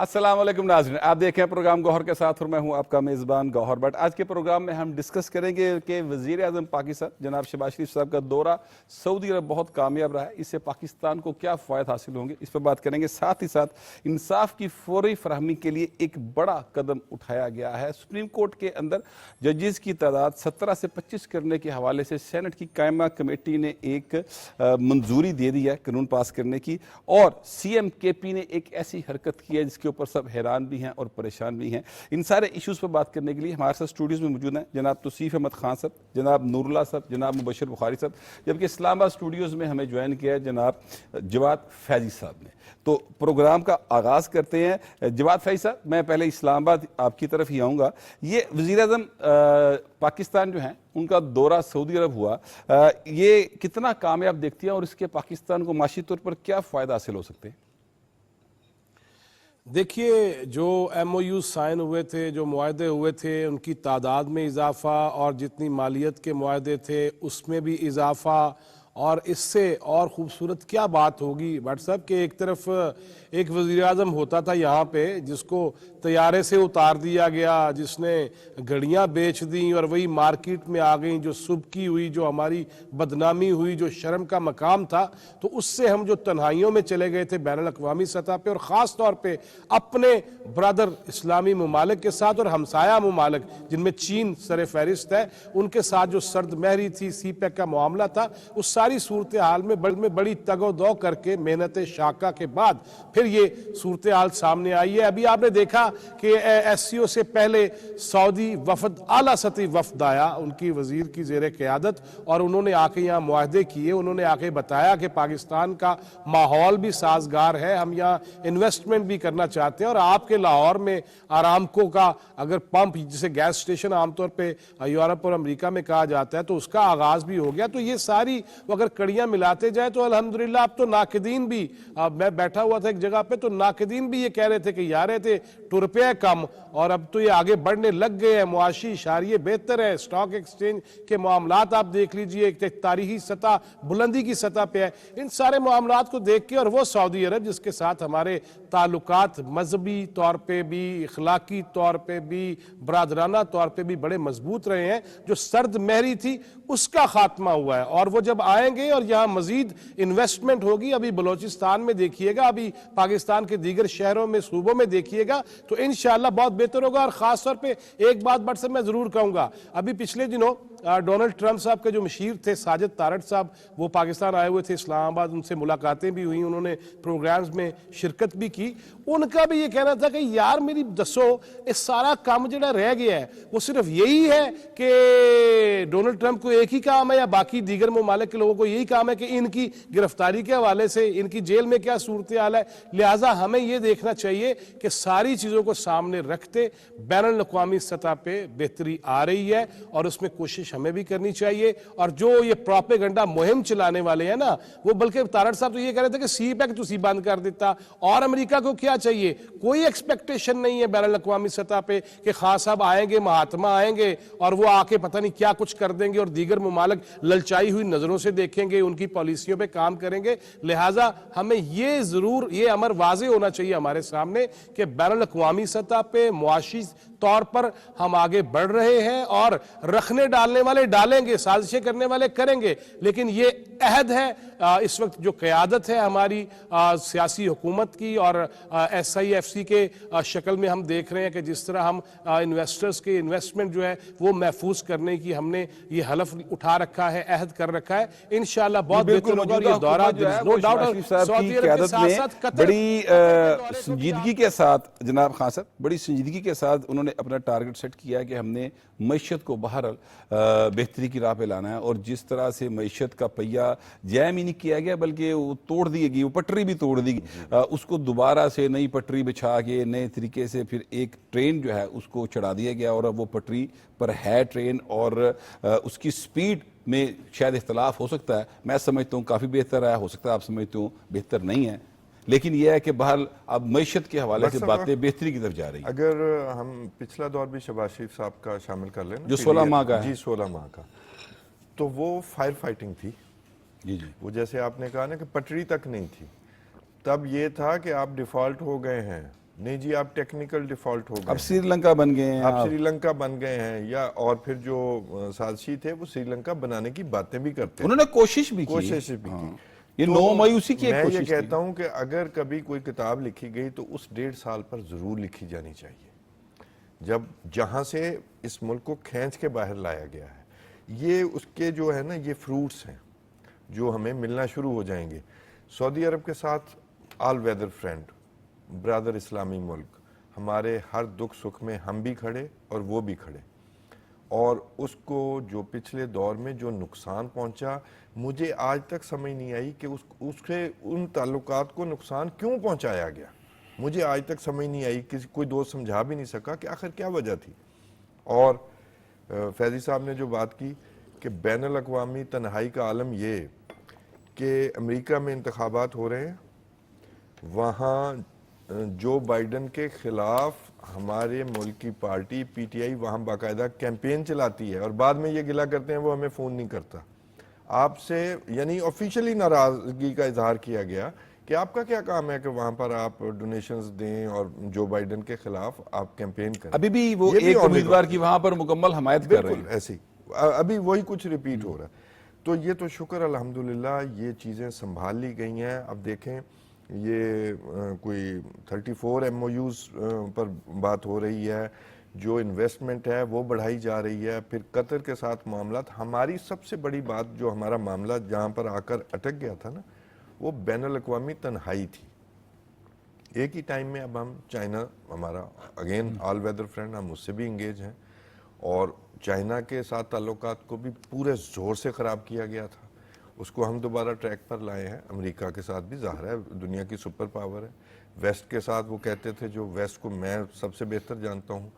السلام علیکم ناظرین، آپ دیکھیں پروگرام گوہر کے ساتھ اور میں ہوں آپ کا میزبان گوہر بٹ۔ آج کے پروگرام میں ہم ڈسکس کریں گے کہ وزیر اعظم پاکستان جناب شہباز شریف صاحب کا دورہ سعودی عرب بہت کامیاب رہا ہے، اس سے پاکستان کو کیا فوائد حاصل ہوں گے، اس پر بات کریں گے۔ ساتھ ہی ساتھ انصاف کی فوری فراہمی کے لیے ایک بڑا قدم اٹھایا گیا ہے۔ سپریم کورٹ کے اندر ججز کی تعداد 17 سے 25 کرنے کے حوالے سے سینٹ کی قائمہ کمیٹی نے ایک منظوری دے دی ہے قانون پاس کرنے کی، اور سی ایم کے پی نے ایک ایسی حرکت کی ہے جس کے اوپر سب حیران بھی ہیں اور پریشان بھی ہیں۔ ان سارے ایشوز پر بات کرنے کے لیے ہمارے ساتھ اسٹوڈیوز میں موجود ہیں جناب توصیف احمد خان صاحب، جناب نور اللہ صاحب، جناب مبشر بخاری صاحب، جبکہ اسلام آباد اسٹوڈیوز میں ہمیں جوائن کیا ہے جناب جواد فیضی صاحب نے۔ تو پروگرام کا آغاز کرتے ہیں۔ جواد فیضی صاحب، میں پہلے اسلام آباد آپ کی طرف ہی آؤں گا۔ یہ وزیر اعظم پاکستان جو ہیں ان کا دورہ سعودی عرب ہوا، یہ کتنا کامیاب دیکھتی ہیں اور اس کے پاکستان کو معاشی طور پر کیا فائدہ حاصل ہو سکتے ہیں؟ دیکھیے، جو ایم او یو سائن ہوئے تھے، جو معاہدے ہوئے تھے، ان کی تعداد میں اضافہ اور جتنی مالیت کے معاہدے تھے اس میں بھی اضافہ، اور اس سے اور خوبصورت کیا بات ہوگی بٹ صاحب کہ ایک طرف ایک وزیر اعظم ہوتا تھا یہاں پہ جس کو طیارے سے اتار دیا گیا، جس نے گھڑیاں بیچ دیں اور وہی مارکیٹ میں آ گئیں، جو سبکی ہوئی، جو ہماری بدنامی ہوئی، جو شرم کا مقام تھا، تو اس سے ہم جو تنہائیوں میں چلے گئے تھے بین الاقوامی سطح پہ، اور خاص طور پہ اپنے برادر اسلامی ممالک کے ساتھ اور ہمسایہ ممالک جن میں چین سر فہرست ہے، ان کے ساتھ جو سرد مہری تھی، سی پیک کا معاملہ تھا، اس ساری صورتحال میں بڑی تگ و دو کر کے محنت شاقہ کے بعد پھر یہ صورتحال سامنے آئی ہے۔ ابھی آپ نے دیکھا کہ ایس سی او سے پہلے سعودی وفد، اعلیٰ سطحی وفد آیا ان کی وزیر کی زیر قیادت، اور انہوں نے آ کے یہاں معاہدے کیے، انہوں نے آ کے بتایا کہ پاکستان کا ماحول بھی سازگار ہے، ہم یہاں انویسٹمنٹ بھی کرنا چاہتے ہیں، اور آپ کے لاہور میں آرامکو کا اگر پمپ جسے گیس سٹیشن عام طور پہ یورپ اور امریکہ میں کہا جاتا ہے تو اس کا آغاز بھی ہو گیا۔ تو یہ ساری اگر کڑیاں ملاتے جائیں تو الحمدللہ اب تو ناقدین بھی، میں بیٹھا ہوا تھا ایک جگہ پہ تو ناقدین بھی یہ کہہ رہے تھے کہ یار تھے ٹرپے کم، اور اب تو یہ آگے بڑھنے لگ گئے ہیں، معاشی اشاریے بہتر ہے، سٹاک ایکسچینج کے معاملات آپ دیکھ لیجئے ایک تاریخی سطح، بلندی کی سطح پہ ہے۔ ان سارے معاملات کو دیکھ کے، اور وہ سعودی عرب جس کے ساتھ ہمارے تعلقات مذہبی طور پہ بھی، اخلاقی طور پہ بھی، برادرانہ طور پہ بھی بڑے مضبوط رہے ہیں، جو سرد مہری تھی اس کا خاتمہ ہوا ہے، اور وہ جب آئیں گے اور یہاں مزید انویسٹمنٹ ہوگی، ابھی بلوچستان میں دیکھیے گا، ابھی پاکستان کے دیگر شہروں میں، صوبوں میں دیکھیے گا، تو انشاءاللہ بہت بہتر ہوگا۔ اور خاص طور پہ ایک بات بٹ سے میں ضرور کہوں گا، ابھی پچھلے دنوں ڈونلڈ ٹرمپ صاحب کے جو مشیر تھے ساجد طارٹ صاحب، وہ پاکستان آئے ہوئے تھے اسلام آباد، ان سے ملاقاتیں بھی ہوئیں، انہوں نے پروگرامز میں شرکت بھی کی۔ ان کا بھی یہ کہنا تھا کہ یار میری دسو اس سارا کام جڑا رہ گیا ہے وہ صرف یہی ہے کہ ڈونلڈ ٹرمپ کو ایک ہی کام ہے، یا باقی دیگر ممالک کے لوگوں کو یہی کام ہے کہ ان کی گرفتاری کے حوالے سے ان کی جیل میں کیا صورتحال ہے؟ لہٰذا ہمیں یہ دیکھنا چاہیے کہ ساری چیزوں کو سامنے رکھتے بین الاقوامی سطح پہ بہتری آ رہی ہے، اور اس میں کوشش ہمیں بھی کرنی چاہیے۔ اور جو یہ پروپیگنڈا مہم چلانے والے ہیں نا، وہ بلکہ طارٹ صاحب تو یہ کہہ رہے تھے کہ سی پیک تسی بند کر دیتا، اور امریکہ کو کیا چاہیے؟ کوئی ایکسپیکٹیشن نہیں ہے بین الاقوامی سطح پہ کہ خان صاحب آئیں گے، مہاتما آئیں گے اور وہ آ کے پتہ نہیں کیا کچھ کر دیں گے، اور دیگر ممالک للچائی ہوئی نظروں سے دیکھیں گے، ان کی پالیسیوں پہ کام کریں گے۔ لہٰذا ہمیں یہ ضرور یہ امر واضح ہونا چاہیے ہمارے سامنے کہ بین الاقوامی سطح پہ معاشی طور پر ہم آگے بڑھ رہے ہیں، اور رکھنے ڈالنے والے ڈالیں گے، سازشیں کرنے والے کریں گے، لیکن یہ عہد ہے اس وقت جو قیادت ہے ہماری سیاسی حکومت کی، اور ایس آئی ایف سی کے شکل میں ہم دیکھ رہے ہیں کہ جس طرح ہم انویسٹرز کے انویسٹمنٹ جو ہے وہ محفوظ کرنے کی ہم نے یہ حلف اٹھا رکھا ہے، عہد کر رکھا ہے، انشاءاللہ بہت بہتر ہوگا۔ اور یہ دورہ نو ڈاؤٹ سعودی عرب کے ساتھ ساتھ قطر بڑی سنجیدگی کے ساتھ، جناب خان صاحب بڑی سنجیدگی کے ساتھ انہوں نے اپنا ٹارگٹ سیٹ کیا ہے کہ ہم نے معیشت کو بہرحال بہتری کی راہ پہ لانا ہے، اور جس طرح سے معیشت کا پہیہ جیم ہی نہیں کیا گیا بلکہ وہ توڑ دی گئی، وہ پٹری بھی توڑ دی گئی، اس کو دوبارہ سے نئی پٹری بچھا کے نئے طریقے سے پھر ایک ٹرین جو ہے اس کو چڑھا دیا گیا، اور اب وہ پٹری پر ہے ٹرین، اور اس کی سپیڈ میں شاید اختلاف ہو سکتا ہے، میں سمجھتا ہوں کافی بہتر ہے، ہو سکتا ہے آپ سمجھتے ہوں بہتر نہیں ہے، لیکن یہ ہے کہ بہرحال اب معیشت کے حوالے سے باتیں بہتری کی طرف جا رہی ہیں۔ اگر ہم پچھلا دور بھی شہباز شریف صاحب کا شامل کر لیں جو 16 ماہ کا ہے، جی 16 ماہ کا، تو وہ فائر فائٹنگ تھی، جی جی، وہ جیسے آپ نے کہا نا کہ پٹری تک نہیں تھی، تب یہ تھا کہ آپ ڈیفالٹ ہو گئے ہیں نہیں جی آپ ٹیکنیکل ڈیفالٹ ہو گئے اب سری لنکا بن گئے ہیں آپ سری لنکا بن گئے ہیں، یا اور پھر جو سازشی تھے وہ سری لنکا بنانے کی باتیں بھی کرتے انہوں نے کوشش بھی کی، کوشش بھی کی۔ یہ تو 9 مایوسی کی ایک میں کوشش یہ تھی۔ کہتا ہوں کہ اگر کبھی کوئی کتاب لکھی گئی تو اس 1.5 سال پر ضرور لکھی جانی چاہیے، جب جہاں سے اس ملک کو کھینچ کے باہر لایا گیا ہے، یہ اس کے جو ہے نا یہ فروٹس ہیں جو ہمیں ملنا شروع ہو جائیں گے۔ سعودی عرب کے ساتھ آل ویدر فرینڈ، برادر اسلامی ملک، ہمارے ہر دکھ سکھ میں ہم بھی کھڑے اور وہ بھی کھڑے، اور اس کو جو پچھلے دور میں جو نقصان پہنچا، مجھے آج تک سمجھ نہیں آئی کہ اس کے ان تعلقات کو نقصان کیوں پہنچایا گیا، مجھے آج تک سمجھ نہیں آئی، کوئی دوست سمجھا بھی نہیں سکا کہ آخر کیا وجہ تھی۔ اور فیضی صاحب نے جو بات کی کہ بین الاقوامی تنہائی کا عالم یہ کہ امریکہ میں انتخابات ہو رہے ہیں، وہاں جو بائیڈن کے خلاف ہمارے ملک کی پارٹی پی ٹی آئی وہاں باقاعدہ کیمپین چلاتی ہے، اور بعد میں یہ گلہ کرتے ہیں وہ ہمیں فون نہیں کرتا۔ آپ سے یعنی آفیشلی ناراضگی کا اظہار کیا گیا کہ آپ کا کیا کام ہے کہ وہاں پر آپ ڈونیشنز دیں اور جو بائیڈن کے خلاف آپ کیمپین کریں۔ ابھی بھی وہ یہ بھی ایک on امیدوار record کی وہاں پر مکمل حمایت کر رہے بالکل ہیں۔ ایسی ابھی وہی کچھ ریپیٹ ہو رہا ہے۔ تو یہ تو شکر الحمدللہ یہ چیزیں سنبھال لی گئی ہیں۔ اب دیکھیں یہ کوئی 34 ایم او یوز پر بات ہو رہی ہے، جو انویسٹمنٹ ہے وہ بڑھائی جا رہی ہے، پھر قطر کے ساتھ معاملات۔ ہماری سب سے بڑی بات جو ہمارا معاملہ جہاں پر آ کر اٹک گیا تھا نا، وہ بین الاقوامی تنہائی تھی۔ ایک ہی ٹائم میں اب ہم چائنا ہمارا اگین آل ویدر فرینڈ، ہم اس سے بھی انگیج ہیں، اور چائنا کے ساتھ تعلقات کو بھی پورے زور سے خراب کیا گیا تھا، اس کو ہم دوبارہ ٹریک پر لائے ہیں۔ امریکہ کے ساتھ بھی ظاہر ہے دنیا کی سپر پاور ہے، ویسٹ کے ساتھ وہ کہتے تھے، جو ویسٹ کو میں سب سے بہتر جانتا ہوں،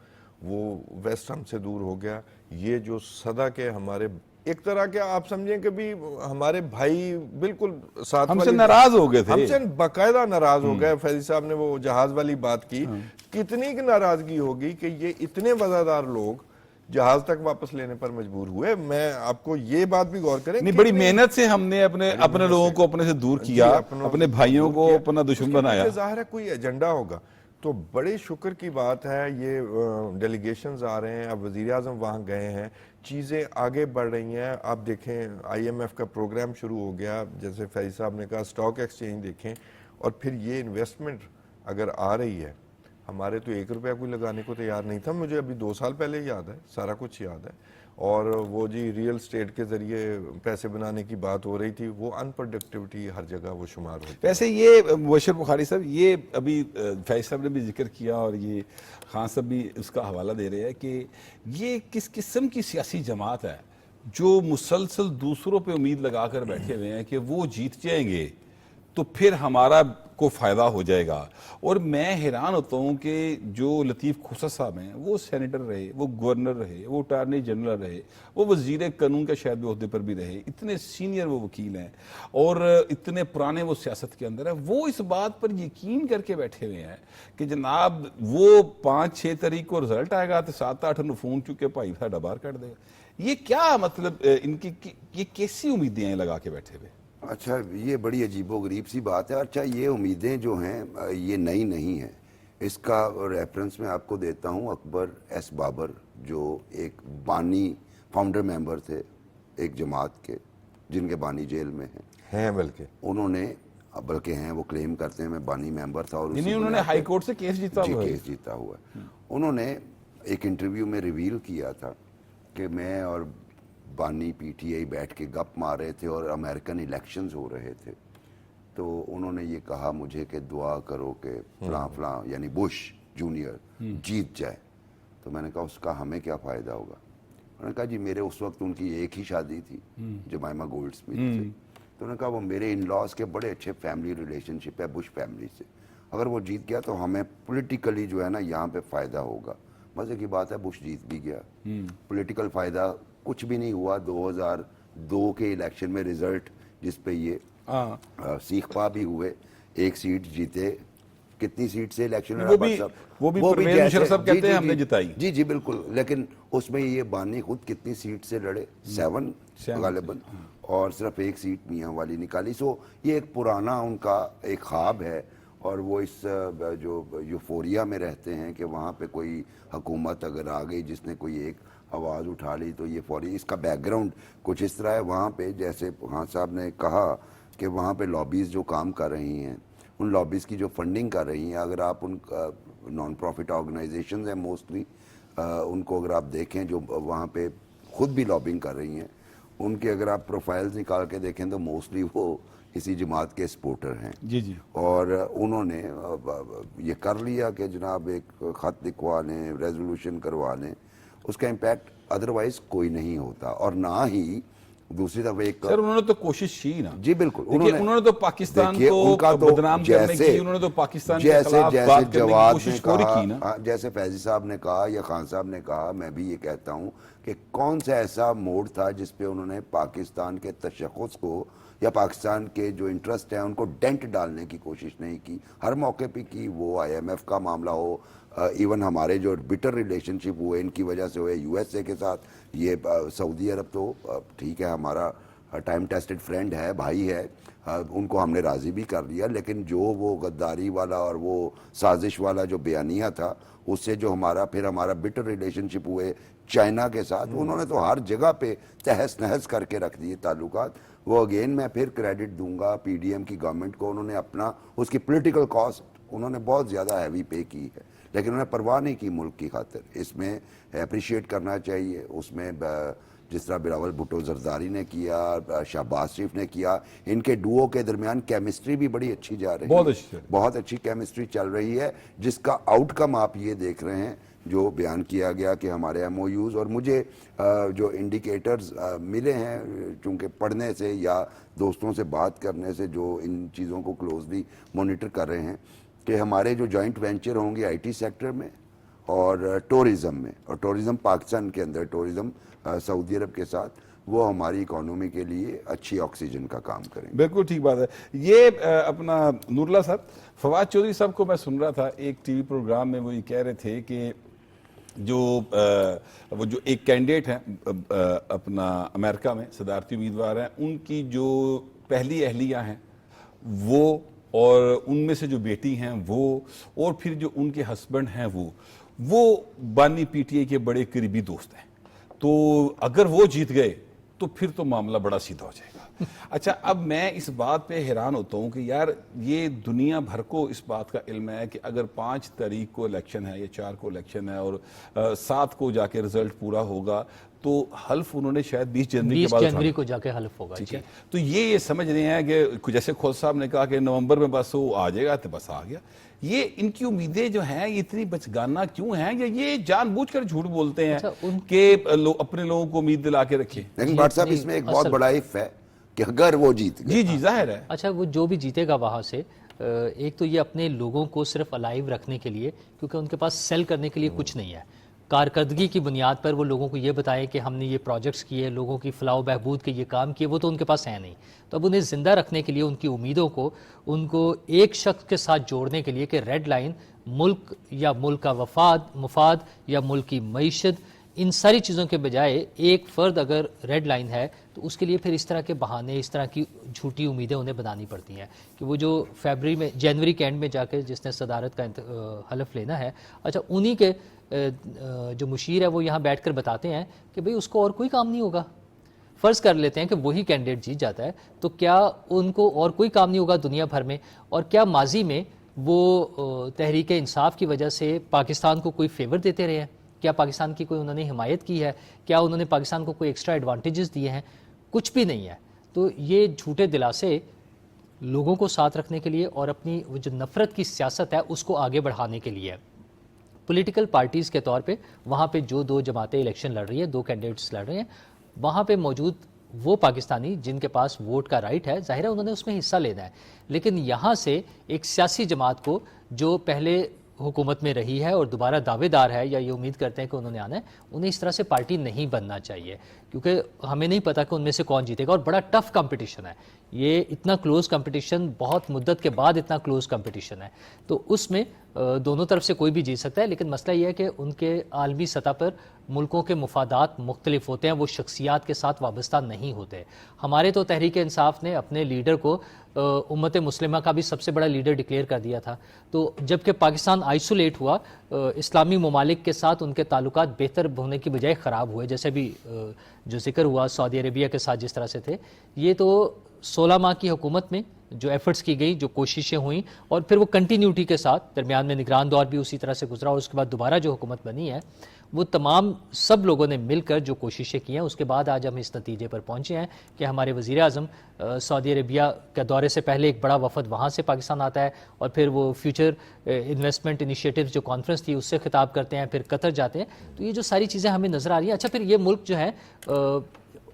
وہ ویسٹ ہم سے دور ہو گیا۔ یہ جو صدا کے ہمارے ایک طرح کے آپ سمجھیں کہ بھی ہمارے بھائی بالکل ساتھ ہم سے والی ناراض ہو گئے تھے، ہم سے باقاعدہ ناراض ہو گئے۔ فیضی صاحب نے وہ جہاز والی بات کی، کتنی کی ناراضگی ہوگی کہ یہ اتنے وفادار لوگ جہاز تک واپس لینے پر مجبور ہوئے۔ میں آپ کو یہ بات بھی غور کریں، نہیں بڑی محنت سے ہم نے اپنے لوگوں کو اپنے سے دور کیا، اپنے بھائیوں کو اپنا دشمن بنایا۔ ظاہر ہے کوئی ایجنڈا ہوگا، تو بڑے شکر کی بات ہے یہ ڈیلیگیشنز آ رہے ہیں، اب وزیر اعظم وہاں گئے ہیں، چیزیں آگے بڑھ رہی ہیں۔ آپ دیکھیں آئی ایم ایف کا پروگرام شروع ہو گیا، جیسے فیض صاحب نے کہا سٹاک ایکسچینج دیکھیں، اور پھر یہ انویسٹمنٹ اگر آ رہی ہے، ہمارے تو 1 روپیہ کوئی لگانے کو تیار نہیں تھا، مجھے ابھی 2 سال پہلے یاد ہے، سارا کچھ یاد ہے۔ اور وہ جی ریئل اسٹیٹ کے ذریعے پیسے بنانے کی بات ہو رہی تھی، وہ انپرڈکٹیوٹی ہر جگہ وہ شمار ہوتی ہے۔ ویسے یہ مبشر بخاری صاحب، یہ ابھی فیض صاحب نے بھی ذکر کیا اور یہ خان صاحب بھی اس کا حوالہ دے رہے ہیں کہ یہ کس قسم کی سیاسی جماعت ہے جو مسلسل دوسروں پہ امید لگا کر بیٹھے ہوئے ہیں کہ وہ جیت جائیں گے تو پھر ہمارا کو فائدہ ہو جائے گا۔ اور میں حیران ہوتا ہوں کہ جو لطیف کھوسہ صاحب ہیں، وہ سینیٹر رہے، وہ گورنر رہے، وہ اٹارنی جنرل رہے، وہ وزیر قانون کے شاید بھی عہدے پر بھی رہے، اتنے سینئر وہ وکیل ہیں اور اتنے پرانے وہ سیاست کے اندر ہیں، وہ اس بات پر یقین کر کے بیٹھے ہوئے ہیں کہ جناب وہ 5-6 تاریخ کو رزلٹ آئے گا تو 7-8 نے فون چکے بھائی ساڈا باہر کر دے گا۔ یہ کیا مطلب ان کی یہ کیسی امیدیں ہیں لگا کے بیٹھے ہوئے؟ اچھا یہ بڑی عجیب و غریب سی بات ہے۔ اچھا یہ امیدیں جو ہیں یہ نئی نہیں ہیں، اس کا ریفرنس میں آپ کو دیتا ہوں اکبر ایس بابر، جو ایک بانی فاؤنڈر ممبر تھے ایک جماعت کے، جن کے بانی جیل میں ہیں بلکہ انہوں نے، بلکہ ہیں وہ کلیم کرتے ہیں میں بانی ممبر تھا، اور انہوں نے ہائی کورٹ سے کیس جیتا ہوا ہے۔ کیس جیتا ہوا ہے۔ انہوں نے ایک انٹرویو میں ریویل کیا تھا کہ میں اور بانی پی ٹی آئی بیٹھ کے گپ مار رہے تھے اور امریکن الیکشنز ہو رہے تھے، تو انہوں نے یہ کہا مجھے کہ دعا کرو کہ فلاں فلاں یعنی بش جونیئر جیت جائے۔ تو میں نے کہا اس کا ہمیں کیا فائدہ ہوگا؟ انہوں نے کہا جی میرے اس وقت ان کی ایک ہی شادی تھی جمائما گولڈ سمتھ سے، تو انہوں نے کہا وہ میرے ان لاز کے بڑے اچھے فیملی ریلیشن شپ ہے بش فیملی سے، اگر وہ جیت گیا تو ہمیں پولیٹیکلی جو ہے نا یہاں پہ فائدہ ہوگا۔ مزے کی بات ہے بش جیت بھی گیا، پولیٹیکل فائدہ کچھ بھی نہیں ہوا۔ 2002 کے الیکشن میں رزلٹ جس پہ یہ سیخ پا بھی ہوئے، 1 سیٹ جیتے، کتنی سیٹ سے الیکشن وہ بھی پرویز مشرف صاحب کہتے ہیں ہم نے جتائی۔ جی جی بالکل، لیکن اس میں یہ بانی خود کتنی سیٹ سے لڑے، 7 غالباً، اور صرف 1 سیٹ میاں والی نکالی۔ سو یہ ایک پرانا ان کا ایک خواب ہے، اور وہ اس جو یوفوریا میں رہتے ہیں کہ وہاں پہ کوئی حکومت اگر آ گئی جس نے کوئی ایک آواز اٹھا لی تو یہ فوری، اس کا بیک گراؤنڈ کچھ اس طرح ہے وہاں پہ، جیسے خان صاحب نے کہا کہ وہاں پہ لابیز جو کام کر رہی ہیں، ان لابیز کی جو فنڈنگ کر رہی ہیں، اگر آپ ان کا نان پروفٹ آرگنائزیشنز ہیں موسٹلی، ان کو اگر آپ دیکھیں جو وہاں پہ خود بھی لابنگ کر رہی ہیں، ان کے اگر آپ پروفائلز نکال کے دیکھیں تو موسٹلی وہ اسی جماعت کے سپورٹر ہیں. جی جی. اور انہوں نے یہ کر لیا کہ جناب ایک خط لکھوا لیں، ریزولوشن کروا لیں، اس کا امپیکٹ ادروائز کوئی نہیں ہوتا. اور نہ ہی دوسری طرف ایک سر انہوں نے تو کوشش کی نا. جی بالکل، انہوں نے تو پاکستان کو بدنام کرنے کی، انہوں نے تو پاکستان کے خلاف بات کرنے کی کوشش پوری کی نا. جیسے فیضی صاحب نے کہا یا خان صاحب نے کہا، میں بھی یہ کہتا ہوں کہ کون سا ایسا موڑ تھا جس پہ انہوں نے پاکستان کے تشخص کو یا پاکستان کے جو انٹرسٹ ہیں ان کو ڈینٹ ڈالنے کی کوشش نہیں کی. ہر موقع پہ کی، وہ آئی ایم ایف کا معاملہ ہو، ایون ہمارے جو بٹر ریلیشن شپ ہوئے ان کی وجہ سے ہوئے یو ایس اے کے ساتھ. یہ سعودی عرب تو ٹھیک ہے ہمارا ٹائم ٹیسٹڈ فرینڈ ہے، بھائی ہے، ان کو ہم نے راضی بھی کر لیا، لیکن جو وہ غداری والا اور وہ سازش والا جو بیانیہ تھا، اس سے جو ہمارا بٹر ریلیشن شپ ہوئے چائنا کے ساتھ، انہوں نے تو ہر جگہ پہ تہس نہس کر کے رکھ دیے تعلقات. وہ اگین میں پھر کریڈٹ دوں گا پی ڈی ایم کی گورنمنٹ کو، انہوں نے اپنا اس کی پولیٹیکل کاسٹ انہوں نے بہت زیادہ ہیوی پے کی ہے، لیکن انہوں نے پرواہ نہیں کی ملک کی خاطر. اس میں اپریشیٹ کرنا چاہیے. اس میں جس طرح بلاول بھٹو زرداری نے کیا، شہباز شریف نے کیا، ان کے ڈوؤ کے درمیان کیمسٹری بھی بڑی اچھی جا رہی ہے، بہت اچھی کیمسٹری چل رہی ہے، جس کا آؤٹ کم آپ یہ دیکھ رہے ہیں جو بیان کیا گیا کہ ہمارے ایم او یوز. اور مجھے جو انڈیکیٹرز ملے ہیں چونکہ پڑھنے سے یا دوستوں سے بات کرنے سے جو ان چیزوں کو کلوزلی مانیٹر کر رہے ہیں، کہ ہمارے جو جوائنٹ وینچر ہوں گے آئی ٹی سیکٹر میں اور ٹورزم میں، اور ٹورزم پاکستان کے اندر، ٹورزم سعودی عرب کے ساتھ، وہ ہماری اکانومی کے لیے اچھی آکسیجن کا کام کریں گے. بالکل ٹھیک بات ہے. یہ اپنا نور اللہ صاحب، فواد چودھری صاحب کو میں سن رہا تھا ایک ٹی وی پروگرام میں، وہ یہ کہہ رہے تھے کہ وہ جو ایک کینڈیڈیٹ ہیں اپنا امریکہ میں صدارتی امیدوار ہیں، ان کی جو پہلی اہلیہ ہیں وہ، اور ان میں سے جو بیٹی ہیں وہ، اور پھر جو ان کے ہسبینڈ ہیں وہ بانی پی ٹی آئی کے بڑے قریبی دوست ہیں. تو اگر وہ جیت گئے تو پھر تو معاملہ بڑا سیدھا ہو جائے گا. اچھا، اب میں اس بات پہ حیران ہوتا ہوں کہ یار یہ دنیا بھر کو اس بات کا علم ہے کہ اگر 5 تاریخ کو الیکشن ہے یا 4 کو الیکشن ہے اور 7 کو جا کے رزلٹ پورا ہوگا، تو حلف انہوں نے شاید 20 جنوری کو جا کے حلف ہوگا. ٹھیک ہے، تو یہ سمجھ رہے ہیں کہ جیسے خود صاحب نے کہا کہ نومبر میں بس وہ آ جائے گا تو بس آ گیا. یہ ان کی امیدیں جو ہیں یہ اتنی بچگانہ کیوں ہیں، یا یہ جان بوجھ کر جھوٹ بولتے ہیں کہ اپنے لوگوں کو امید دلا کے رکھیں؟ لیکن بٹ صاحب اس میں ایک بہت بڑا اف ہے کہ اگر وہ جیت گئے، جی ظاہر ہے. اچھا، وہ جو بھی جیتے گا وہاں سے، ایک تو یہ اپنے لوگوں کو صرف الائیو رکھنے کے لیے، کیونکہ ان کے پاس سیل کرنے کے لیے کچھ نہیں ہے، کارکردگی کی بنیاد پر وہ لوگوں کو یہ بتائیں کہ ہم نے یہ پروجیکٹس کیے، لوگوں کی فلاح و بہبود کے یہ کام کیے، وہ تو ان کے پاس ہے نہیں. تو اب انہیں زندہ رکھنے کے لیے ان کی امیدوں کو، ان کو ایک شخص کے ساتھ جوڑنے کے لیے کہ ریڈ لائن ملک یا ملک کا مفاد یا ملک کی معیشت، ان ساری چیزوں کے بجائے ایک فرد اگر ریڈ لائن ہے تو اس کے لیے پھر اس طرح کے بہانے، اس طرح کی جھوٹی امیدیں انہیں بنانی پڑتی ہیں کہ وہ جو جنوری کے اینڈ میں جا کے جس نے صدارت کا حلف لینا ہے، اچھا انہی کے جو مشیر ہے وہ یہاں بیٹھ کر بتاتے ہیں کہ بھئی اس کو اور کوئی کام نہیں ہوگا. فرض کر لیتے ہیں کہ وہی کینڈیڈیٹ جیت جاتا ہے، تو کیا ان کو اور کوئی کام نہیں ہوگا دنیا بھر میں؟ اور کیا ماضی میں وہ تحریک انصاف کی وجہ سے پاکستان کو کوئی فیور دیتے رہے ہیں؟ کیا پاکستان کی کوئی انہوں نے حمایت کی ہے؟ کیا انہوں نے پاکستان کو کوئی ایکسٹرا ایڈوانٹیجز دیے ہیں؟ کچھ بھی نہیں ہے. تو یہ جھوٹے دلاسے لوگوں کو ساتھ رکھنے کے لیے اور اپنی وہ جو نفرت کی سیاست ہے اس کو آگے بڑھانے کے لیے. پولیٹیکل پارٹیز کے طور پہ وہاں پہ جو 2 جماعتیں الیکشن لڑ رہی ہیں، 2 کینڈیڈیٹس لڑ رہے ہیں، وہاں پہ موجود وہ پاکستانی جن کے پاس ووٹ کا رائٹ ہے، ظاہر ہے انہوں نے اس میں حصہ لینا ہے. لیکن یہاں سے ایک سیاسی جماعت کو جو پہلے حکومت میں رہی ہے اور دوبارہ دعوے دار ہے یا یہ امید کرتے ہیں کہ انہوں نے آنا ہے، انہیں اس طرح سے پارٹی نہیں بننا چاہیے. کیونکہ ہمیں نہیں پتا کہ ان میں سے کون جیتے گا، اور بڑا ٹف کمپٹیشن ہے یہ، اتنا کلوز کمپٹیشن، بہت مدت کے بعد اتنا کلوز کمپٹیشن ہے، تو اس میں دونوں طرف سے کوئی بھی جیت سکتا ہے، لیکن مسئلہ یہ ہے کہ ان کے عالمی سطح پر ملکوں کے مفادات مختلف ہوتے ہیں، وہ شخصیات کے ساتھ وابستہ نہیں ہوتے۔ ہمارے تو تحریک انصاف نے اپنے لیڈر کو امت مسلمہ کا بھی سب سے بڑا لیڈر ڈکلیئر کر دیا تھا، تو جب کہ پاکستان آئسولیٹ ہوا، اسلامی ممالک کے ساتھ ان کے تعلقات بہتر ہونے کی بجائے خراب ہوئے، جیسے بھی جو ذکر ہوا سعودی عربیہ کے ساتھ جس طرح سے تھے، یہ تو 16 ماہ کی حکومت میں جو ایفرٹس کی گئی، جو کوششیں ہوئیں، اور پھر وہ کنٹینیوٹی کے ساتھ درمیان میں نگران دور بھی اسی طرح سے گزرا، اور اس کے بعد دوبارہ جو حکومت بنی ہے وہ تمام سب لوگوں نے مل کر جو کوششیں کی ہیں، اس کے بعد آج ہم اس نتیجے پر پہنچے ہیں کہ ہمارے وزیر اعظم سعودی عربیہ کے دورے سے پہلے ایک بڑا وفد وہاں سے پاکستان آتا ہے، اور پھر وہ فیوچر انویسٹمنٹ انیشیٹو جو کانفرنس تھی اس سے خطاب کرتے ہیں، پھر قطر جاتے ہیں، تو یہ جو ساری چیزیں ہمیں نظر آ رہی ہیں۔ اچھا، پھر یہ ملک جو ہے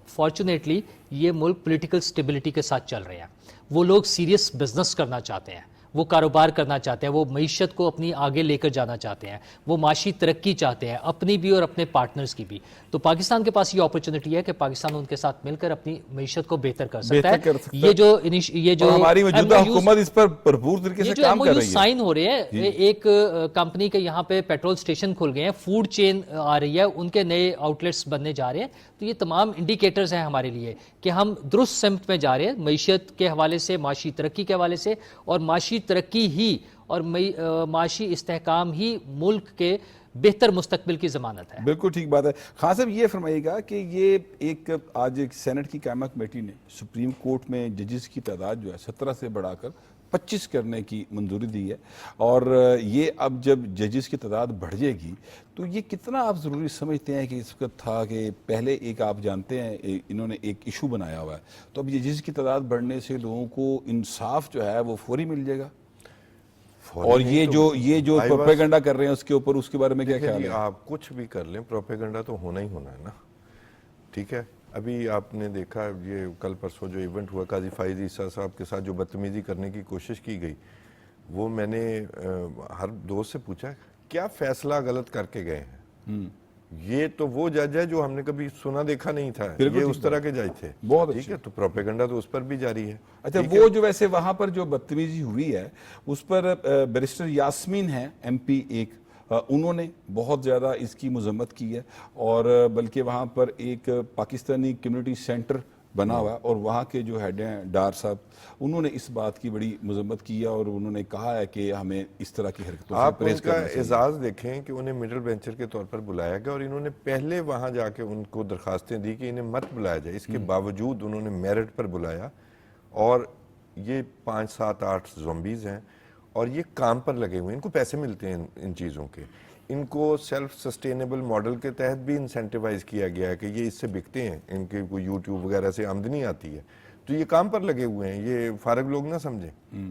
فارچونیٹلی یہ ملک پولیٹیکل سٹیبلٹی کے ساتھ چل رہے ہیں، وہ لوگ سیریس بزنس کرنا چاہتے ہیں، وہ کاروبار کرنا چاہتے ہیں، وہ معیشت کو اپنی آگے لے کر جانا چاہتے ہیں، وہ معاشی ترقی چاہتے ہیں، اپنی بھی اور اپنے پارٹنرز کی بھی، تو پاکستان کے پاس یہ اپرچونٹی ہے کہ پاکستان ان کے ساتھ مل کر اپنی معیشت کو بہتر کر سکتا ہے۔ یہ جو اور ہماری موجودہ حکومت اس پر بھرپور طریقے سے کام کر رہی ہے۔ سائن ہو رہے ہیں، ایک کمپنی کے یہاں پہ پیٹرول سٹیشن کھل گئے ہیں، فوڈ چین آ رہی ہے، ان کے نئے آؤٹ لیٹس بننے جا رہے ہیں، تو یہ تمام انڈیکیٹرز ہیں ہمارے لیے کہ ہم درست سمت میں جا رہے ہیں، معیشت کے حوالے سے، معاشی ترقی کے حوالے سے، اور معاشی ترقی ہی اور معاشی استحکام ہی ملک کے بہتر مستقبل کی ضمانت ہے۔ بالکل ٹھیک بات ہے۔ خان صاحب یہ فرمائیے گا کہ یہ ایک آج ایک سینٹ کی قائمہ کمیٹی نے سپریم کورٹ میں ججز کی تعداد جو ہے 17 سے بڑھا کر 25 کرنے کی منظوری دی ہے، اور یہ اب جب ججز کی تعداد بڑھ جائے گی تو یہ کتنا آپ ضروری سمجھتے ہیں کہ اس وقت تھا کہ پہلے ایک آپ جانتے ہیں انہوں نے ایک ایشو بنایا ہوا ہے، تو اب ججز کی تعداد بڑھنے سے لوگوں کو انصاف جو ہے وہ فوری مل جائے گا، اور یہ جو پروپیگنڈا کر رہے ہیں اس کے اوپر، اس کے بارے میں کیا خیال ہے؟ آپ کچھ بھی کر لیں، پروپیگنڈا تو ہونا ہی ہونا ہے نا، ٹھیک ہے۔ ابھی آپ نے دیکھا یہ کل پرسوں جو ایونٹ ہوا، قاضی فائز عیسیٰ صاحب کے ساتھ جو بدتمیزی کرنے کی کوشش کی گئی، وہ میں نے ہر دوست سے پوچھا کیا فیصلہ غلط کر کے گئے ہیں؟ یہ تو وہ جج ہے جو ہم نے کبھی سنا دیکھا نہیں تھا، یہ اس طرح کے جج تھے، ٹھیک ہے، تو پروپیگنڈا تو اس پر بھی جاری ہے۔ اچھا، وہ جو ویسے وہاں پر جو بدتمیزی ہوئی ہے اس پر بیرسٹر یاسمین ہیں ایم پی ایک، انہوں نے بہت زیادہ اس کی مذمت کی ہے، اور بلکہ وہاں پر ایک پاکستانی کمیونٹی سینٹر بنا ہوا ہے، اور وہاں کے جو ہیڈ ہیں ڈار صاحب، انہوں نے اس بات کی بڑی مذمت کی ہے، اور انہوں نے کہا ہے کہ ہمیں اس طرح کی حرکتوں سے آپ ان پرہیز کا کرنا چاہیے۔ اعزاز دیکھیں کہ انہیں مڈل بینچر کے طور پر بلایا گیا، اور انہوں نے پہلے وہاں جا کے ان کو درخواستیں دی کہ انہیں مت بلایا جائے، اس کے باوجود انہوں نے میرٹ پر بلایا، اور یہ 5 7 8 زومبیز ہیں، اور یہ کام پر لگے ہوئے ہیں، ان کو پیسے ملتے ہیں ان چیزوں کے، ان کو سیلف سسٹینیبل ماڈل کے تحت بھی انسینٹیوائز کیا گیا ہے کہ یہ اس سے بکتے ہیں، ان کے کوئی یوٹیوب وغیرہ سے آمدنی آتی ہے، تو یہ کام پر لگے ہوئے ہیں، یہ فارغ لوگ نہ سمجھیں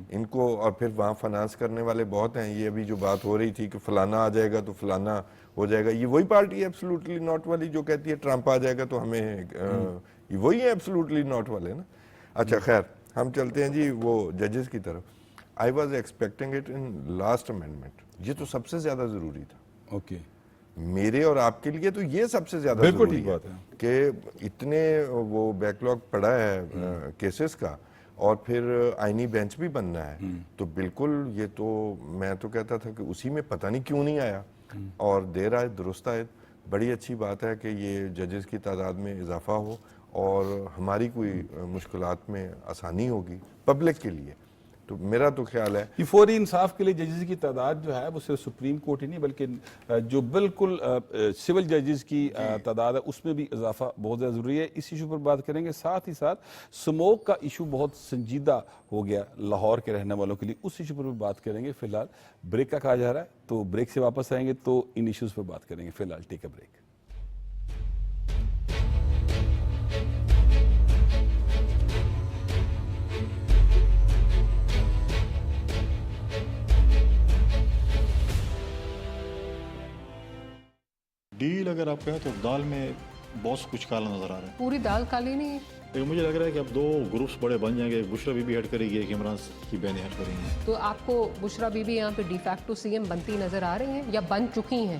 ان کو، اور پھر وہاں فنانس کرنے والے بہت ہیں۔ یہ ابھی جو بات ہو رہی تھی کہ فلانا آ جائے گا تو فلانا ہو جائے گا، یہ وہی پارٹی ہے ایبسلوٹلی ناٹ والی جو کہتی ہے ٹرمپ آ جائے گا تو ہمیں، یہ وہی ہے ایبسلوٹلی ناٹ والے نا۔ اچھا خیر، ہم چلتے ہیں جی وہ ججز کی طرف۔ I was expecting it in last amendment, یہ تو سب سے زیادہ ضروری تھا اوکے، میرے اور آپ کے لیے، تو یہ سب سے زیادہ بالکل ضروری ٹھیک بات ہے کہ اتنے وہ بیک لاگ پڑا ہے کیسز کا، اور پھر آئینی بینچ بھی بننا ہے، تو بالکل یہ تو میں تو کہتا تھا کہ اسی میں پتہ نہیں کیوں نہیں آیا، اور دیر آئے درست آئے۔ بڑی اچھی بات ہے کہ یہ ججز کی تعداد میں اضافہ ہو، اور ہماری کوئی مشکلات میں آسانی ہوگی پبلک کے لیے، تو میرا تو خیال ہے یہ فوری انصاف کے لیے ججز کی تعداد جو ہے وہ صرف سپریم کورٹ ہی نہیں بلکہ جو بالکل سول ججز کی تعداد ہے اس میں بھی اضافہ بہت زیادہ ضروری ہے۔ اس ایشو پر بات کریں گے، ساتھ ہی ساتھ سموک کا ایشو بہت سنجیدہ ہو گیا لاہور کے رہنے والوں کے لیے، اس ایشو پر بھی بات کریں گے۔ فی الحال بریک کا کہا جا رہا ہے، تو بریک سے واپس آئیں گے تو ان ایشوز پر بات کریں گے۔ فی الحال ٹیک اے بریک۔ ڈیل اگر آپ کہیں تو دال میں بہت کچھ کالا نظر آ رہا ہے، پوری دال کالی نہیں ہے، لیکن مجھے لگ رہا ہے کہ اب 2 گروپس بڑے بن جائیں گے، بشرا بی بی ہیڈ کرے گی، ایک عمران کی بہنیں ہیڈ کریں گی۔ تو آپ کو بشرا بی بی یہاں پہ ڈی فیکٹو سی ایم بنتی نظر آ رہی ہیں یا بن چکی ہیں؟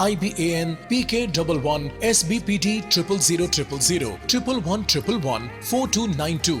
IBAN PK11 SBPD 00000 11111 4292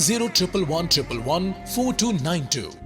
01111 4292।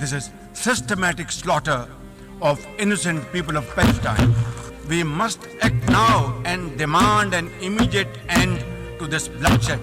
This is systematic slaughter of innocent people of Palestine. We must act now and demand an immediate end to this bloodshed.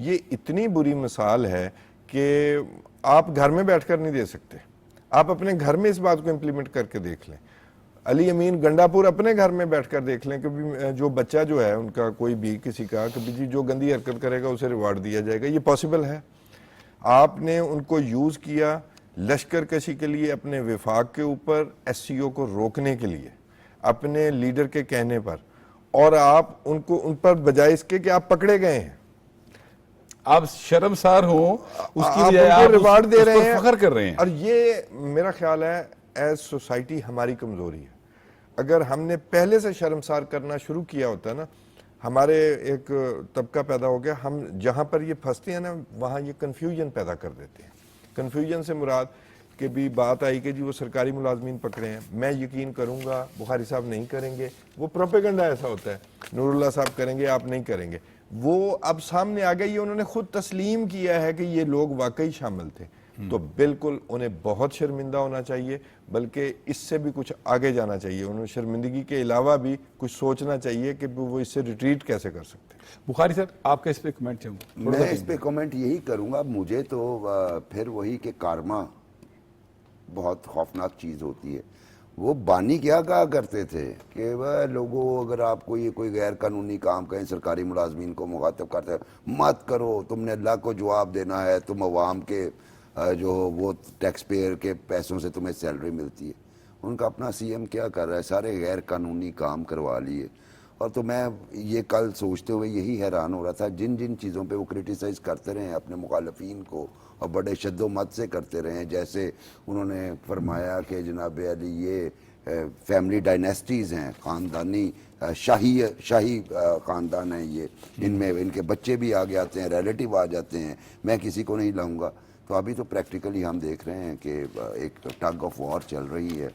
یہ اتنی بری مثال ہے کہ آپ گھر میں بیٹھ کر نہیں دے سکتے. آپ اپنے گھر میں اس بات کو امپلیمنٹ کر کے دیکھ لیں. علی امین گنڈا پور اپنے گھر میں بیٹھ کر دیکھ لیں کہ جو بچہ جو ہے ان کا کوئی بھی کسی کا کبھی جی جو گندی حرکت کرے گا اسے ریوارڈ دیا جائے گا. یہ پاسبل ہے. آپ نے ان کو یوز کیا لشکر کشی کے لیے, اپنے وفاق کے اوپر, ایس سی او کو روکنے کے لیے, اپنے لیڈر کے کہنے پر, اور آپ ان پر بجائے اس کے کہ آپ پکڑے گئے ہیں, آپ شرمسار ہوں اس کی آپ بجائے ان آپ کو ریوارڈ دے اس رہے پر ہیں, فخر کر رہے ہیں. اور یہ میرا خیال ہے ایز سوسائٹی ہماری کمزوری ہے. اگر ہم نے پہلے سے شرمسار کرنا شروع کیا ہوتا نا, ہمارے ایک طبقہ پیدا ہو گیا, ہم جہاں پر یہ پھنستے ہیں نا وہاں یہ کنفیوژن پیدا کر دیتے ہیں. کنفیوژن سے مراد کہ بھی بات آئی کہ جی وہ سرکاری ملازمین پکڑے ہیں, میں یقین کروں گا بخاری صاحب نہیں کریں گے, وہ پروپیگنڈا ایسا ہوتا ہے, نور اللہ صاحب کریں گے آپ نہیں کریں گے. وہ اب سامنے آ گیا, یہ انہوں نے خود تسلیم کیا ہے کہ یہ لوگ واقعی شامل تھے, تو بالکل انہیں بہت شرمندہ ہونا چاہیے, بلکہ اس سے بھی کچھ آگے جانا چاہیے. انہوں نے شرمندگی کے علاوہ بھی کچھ سوچنا چاہیے کہ وہ اس سے ریٹریٹ کیسے کر سکتے ہیں. بخاری صاحب آپ کا اس پہ کمنٹ چاہوں گا. میں اس پہ کمنٹ یہی کروں گا, مجھے تو پھر وہی کہ کارما بہت خوفناک چیز ہوتی ہے. وہ بانی کیا کہا کرتے تھے کہ وہ لوگوں اگر آپ کوئی غیر قانونی کام کریں, سرکاری ملازمین کو مخاطب کرتے ہیں, مت کرو, تم نے اللہ کو جواب دینا ہے, تم عوام کے جو وہ ٹیکس پیئر کے پیسوں سے تمہیں سیلری ملتی ہے. ان کا اپنا سی ایم کیا کر رہا ہے, سارے غیر قانونی کام کروا لیے. اور تو میں یہ کل سوچتے ہوئے یہی حیران ہو رہا تھا, جن چیزوں پہ وہ کرٹیسائز کرتے رہے ہیں اپنے مخالفین کو, اور بڑے شد و مت سے کرتے رہے ہیں, جیسے انہوں نے فرمایا کہ جناب علی یہ فیملی ڈائنیسٹیز ہیں, خاندانی شاہی خاندان ہیں یہ, ان میں ان کے بچے بھی آگے آتے ہیں, ریلیٹیو آ جاتے ہیں, میں کسی کو نہیں لاؤں گا. تو ابھی تو پریکٹیکلی ہم دیکھ رہے ہیں کہ ایک ٹگ آف وار چل رہی ہے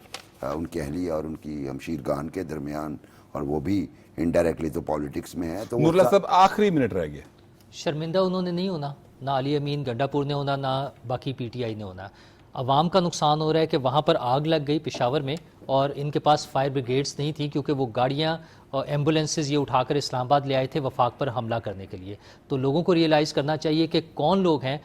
ان کی اہلیہ اور ان کی ہمشیرگان کے درمیان, اور وہ بھی انڈائریکٹلی تو پالیٹکس میں ہے. تو نور اللہ صاحب آخری منٹ رہ گیا. شرمندہ انہوں نے نہیں ہونا, نہ علی امین گنڈا پور نے ہونا, نہ باقی پی ٹی آئی نے ہونا. عوام کا نقصان ہو رہا ہے کہ وہاں پر آگ لگ گئی پشاور میں, اور ان کے پاس فائر بریگیڈز نہیں تھی, کیونکہ وہ گاڑیاں اور ایمبولینسز یہ اٹھا کر اسلام آباد لے آئے تھے وفاق پر حملہ کرنے کے لیے. تو لوگوں کو ریئلائز کرنا چاہیے کہ کون لوگ ہیں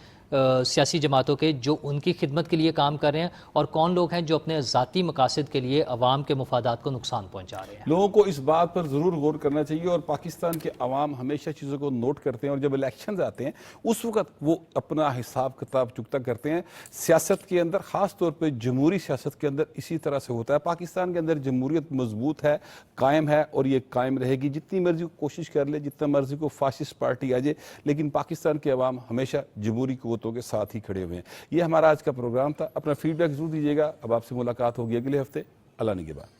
سیاسی جماعتوں کے جو ان کی خدمت کے لیے کام کر رہے ہیں, اور کون لوگ ہیں جو اپنے ذاتی مقاصد کے لیے عوام کے مفادات کو نقصان پہنچا رہے ہیں. لوگوں کو اس بات پر ضرور غور کرنا چاہیے, اور پاکستان کے عوام ہمیشہ چیزوں کو نوٹ کرتے ہیں, اور جب الیکشنز آتے ہیں اس وقت وہ اپنا حساب کتاب چکتا کرتے ہیں. سیاست کے اندر, خاص طور پہ جمہوری سیاست کے اندر اسی طرح سے ہوتا ہے. پاکستان کے اندر جمہوریت مضبوط ہے, قائم ہے, اور یہ قائم رہے گی. جتنی مرضی کوشش کر لے, جتنا مرضی کو فاسسٹ پارٹی آ جائے, لیکن پاکستان کے عوام ہمیشہ جمہوری قوتوں کے ساتھ ہی کھڑے ہوئے ہیں. یہ ہمارا آج کا پروگرام تھا. اپنا فیڈ بیک ضرور دیجیے گا. اب آپ سے ملاقات ہوگی اگلے ہفتے. اللہ نگہبان.